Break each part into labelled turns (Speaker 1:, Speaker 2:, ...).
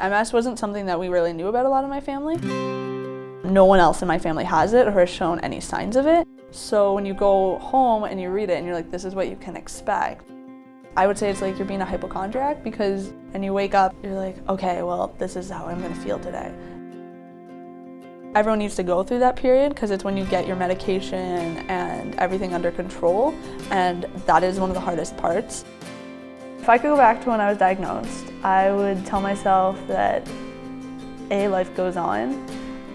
Speaker 1: MS wasn't something that we really knew about a lot of my family. No one else in my family has it or has shown any signs of it. So when you go home and you read it and you're like, this is what you can expect. I would say it's like you're being a hypochondriac, because when you wake up, you're like, okay, well, this is how I'm gonna feel today. Everyone needs to go through that period because it's when you get your medication and everything under control, and that is one of the hardest parts. If I could go back to when I was diagnosed, I would tell myself that A, life goes on,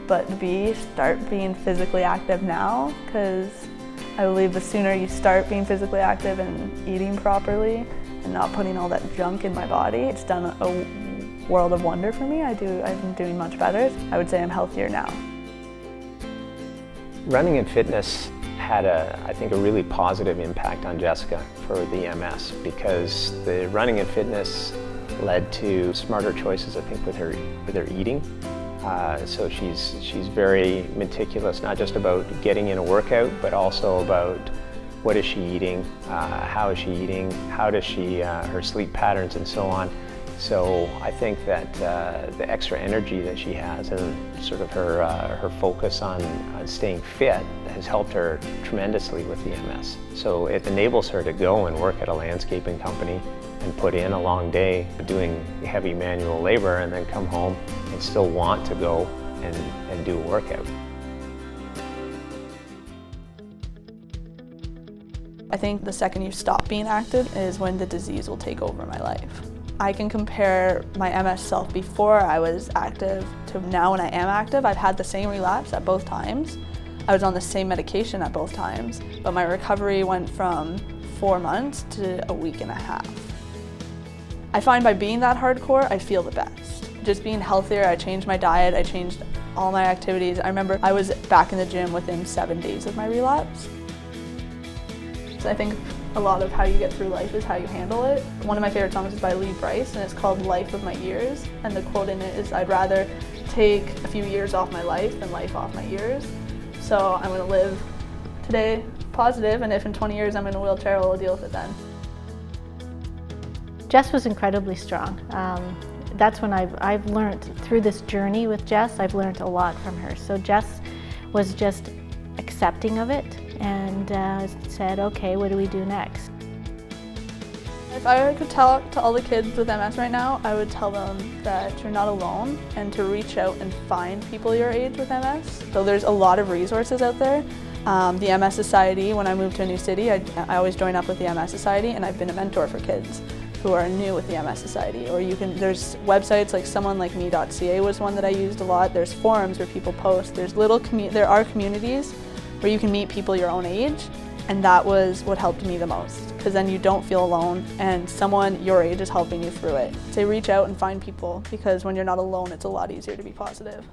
Speaker 1: but B, start being physically active now, because I believe the sooner you start being physically active and eating properly and not putting all that junk in my body, it's done a world of wonder for me. I've been doing much better. I would say I'm healthier now.
Speaker 2: Running and fitness had I think a really positive impact on Jessica for the MS, because the running and fitness led to smarter choices, I think, with her eating. So she's very meticulous, not just about getting in a workout, but also about what is she eating, how is she eating, how does she, her sleep patterns and so on. So I think that the extra energy that she has and sort of her focus on staying fit has helped her tremendously with the MS. So it enables her to go and work at a landscaping company and put in a long day doing heavy manual labor and then come home and still want to go and do a workout.
Speaker 1: I think the second you stop being active is when the disease will take over my life. I can compare my MS self before I was active to now when I am active. I've had the same relapse at both times. I was on the same medication at both times, but my recovery went from 4 months to a week and a half. I find by being that hardcore, I feel the best. Just being healthier, I changed my diet, I changed all my activities. I remember I was back in the gym within 7 days of my relapse. So I think a lot of how you get through life is how you handle it. One of my favorite songs is by Lee Brice, and it's called Life of My Years. And the quote in it is, I'd rather take a few years off my life than life off my years. So I'm gonna live today positive, and if in 20 years I'm in a wheelchair, we'll deal with it then.
Speaker 3: Jess was incredibly strong. That's when I've learned through this journey with Jess, I've learned a lot from her. So Jess was just accepting of it and said, okay, what do we do next?
Speaker 1: If I could talk to all the kids with MS right now, I would tell them that you're not alone and to reach out and find people your age with MS. So there's a lot of resources out there. The MS Society, when I moved to a new city, I always join up with the MS Society, and I've been a mentor for kids who are new with the MS Society. Or there's websites like someonelikeme.ca was one that I used a lot. There's forums where people post. There are communities where you can meet people your own age, and that was what helped me the most, because then you don't feel alone and someone your age is helping you through it. So reach out and find people, because when you're not alone, it's a lot easier to be positive.